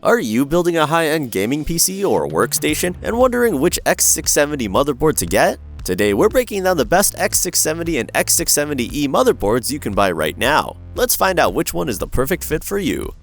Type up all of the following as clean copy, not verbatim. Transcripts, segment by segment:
Are you building a high-end gaming PC or workstation and wondering which X670 motherboard to get? Today we're breaking down the best X670 and X670E motherboards you can buy right now. Let's find out which one is the perfect fit for you.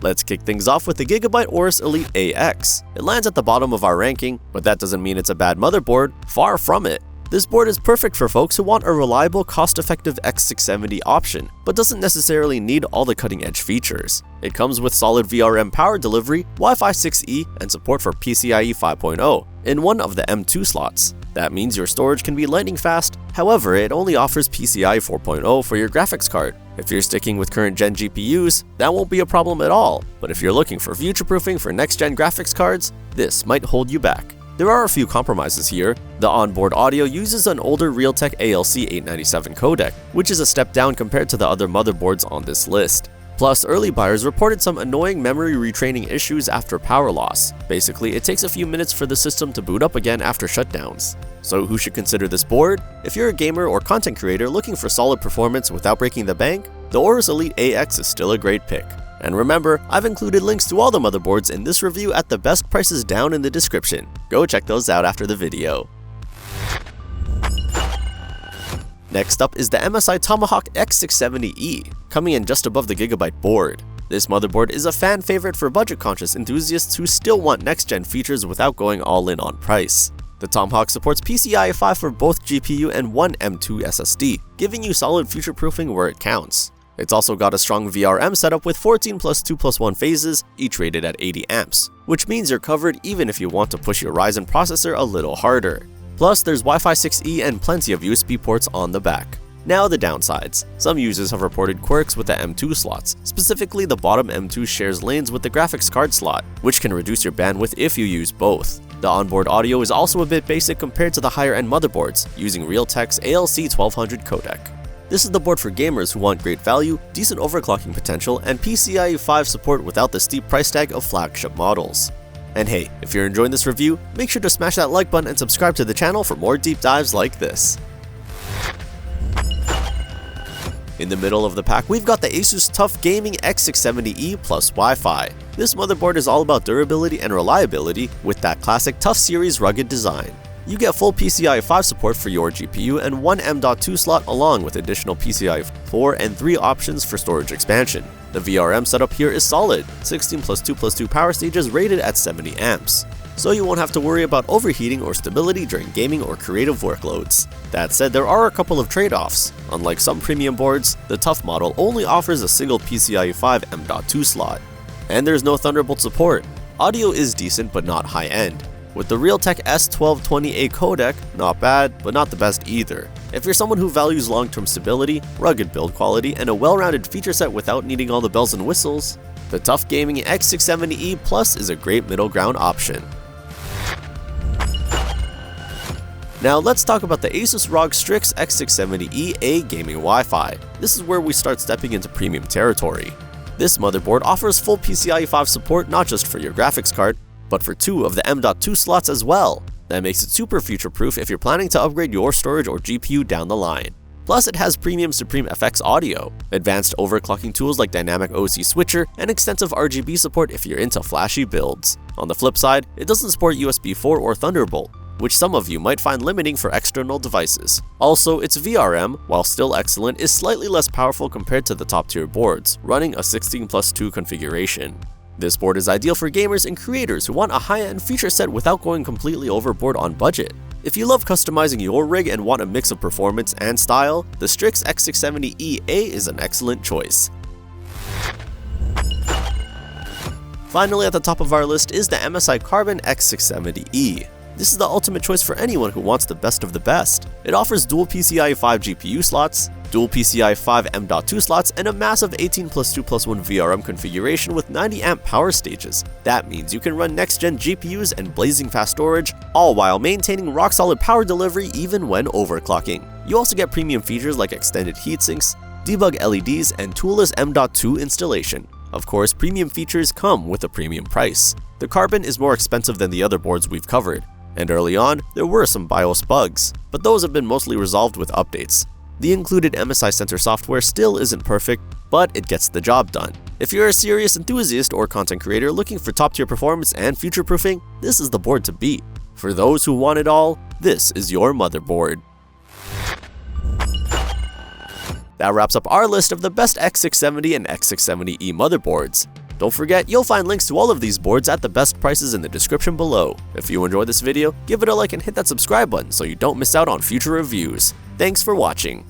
Let's kick things off with the GIGABYTE AORUS Elite AX. It lands at the bottom of our ranking, but that doesn't mean it's a bad motherboard, far from it. This board is perfect for folks who want a reliable, cost-effective X670 option, but doesn't necessarily need all the cutting-edge features. It comes with solid VRM power delivery, Wi-Fi 6E, and support for PCIe 5.0 in one of the M2 slots. That means your storage can be lightning fast, however, it only offers PCIe 4.0 for your graphics card. If you're sticking with current-gen GPUs, that won't be a problem at all, but if you're looking for future-proofing for next-gen graphics cards, this might hold you back. There are a few compromises here. The onboard audio uses an older Realtek ALC897 codec, which is a step down compared to the other motherboards on this list. Plus, early buyers reported some annoying memory retraining issues after power loss. Basically, it takes a few minutes for the system to boot up again after shutdowns. So who should consider this board? If you're a gamer or content creator looking for solid performance without breaking the bank, the AORUS Elite AX is still a great pick. And remember, I've included links to all the motherboards in this review at the best prices down in the description. Go check those out after the video. Next up is the MSI Tomahawk X670E, coming in just above the GIGABYTE board. This motherboard is a fan favorite for budget-conscious enthusiasts who still want next-gen features without going all in on price. The Tomahawk supports PCIe 5 for both GPU and one M2 SSD, giving you solid future-proofing where it counts. It's also got a strong VRM setup with 14 plus 2 plus 1 phases, each rated at 80 amps, which means you're covered even if you want to push your Ryzen processor a little harder. Plus, there's Wi-Fi 6E and plenty of USB ports on the back. Now the downsides. Some users have reported quirks with the M2 slots, specifically the bottom M2 shares lanes with the graphics card slot, which can reduce your bandwidth if you use both. The onboard audio is also a bit basic compared to the higher-end motherboards, using Realtek's ALC1200 codec. This is the board for gamers who want great value, decent overclocking potential, and PCIe 5 support without the steep price tag of flagship models. And hey, if you're enjoying this review, make sure to smash that like button and subscribe to the channel for more deep dives like this. In the middle of the pack, we've got the ASUS TUF Gaming X670E plus Wi-Fi. This motherboard is all about durability and reliability with that classic TUF series rugged design. You get full PCIe 5 support for your GPU and one M.2 slot along with additional PCIe 4 and 3 options for storage expansion. The VRM setup here is solid, 16 plus 2 plus 2 power stages rated at 70 amps. So you won't have to worry about overheating or stability during gaming or creative workloads. That said, there are a couple of trade-offs. Unlike some premium boards, the TUF model only offers a single PCIe 5 M.2 slot. And there's no Thunderbolt support. Audio is decent but not high-end. With the Realtek S1220A codec, not bad, but not the best either. If you're someone who values long-term stability, rugged build quality, and a well-rounded feature set without needing all the bells and whistles, the TUF Gaming X670E Plus is a great middle ground option. Now let's talk about the ASUS ROG STRIX X670E A gaming Wi-Fi. This is where we start stepping into premium territory. This motherboard offers full PCIe 5 support not just for your graphics card, but for 2 of the M.2 slots as well. That makes it super future-proof if you're planning to upgrade your storage or GPU down the line. Plus, it has premium Supreme FX audio, advanced overclocking tools like Dynamic OC Switcher, and extensive RGB support if you're into flashy builds. On the flip side, it doesn't support USB 4 or Thunderbolt, which some of you might find limiting for external devices. Also, its VRM, while still excellent, is slightly less powerful compared to the top-tier boards, running a 16 plus 2 configuration. This board is ideal for gamers and creators who want a high-end feature set without going completely overboard on budget. If you love customizing your rig and want a mix of performance and style, the STRIX X670E A is an excellent choice. Finally, at the top of our list is the MSI Carbon X670E. This is the ultimate choice for anyone who wants the best of the best. It offers dual PCIe 5 GPU slots, dual PCIe 5 M.2 slots, and a massive 18 plus 2 plus 1 VRM configuration with 90 amp power stages. That means you can run next-gen GPUs and blazing fast storage, all while maintaining rock-solid power delivery even when overclocking. You also get premium features like extended heatsinks, debug LEDs, and toolless M.2 installation. Of course, premium features come with a premium price. The Carbon is more expensive than the other boards we've covered, and early on, there were some BIOS bugs, but those have been mostly resolved with updates. The included MSI Center software still isn't perfect, but it gets the job done. If you're a serious enthusiast or content creator looking for top-tier performance and future-proofing, this is the board to beat. For those who want it all, this is your motherboard. That wraps up our list of the best X670 and X670E motherboards. Don't forget, you'll find links to all of these boards at the best prices in the description below. If you enjoyed this video, give it a like and hit that subscribe button so you don't miss out on future reviews. Thanks for watching.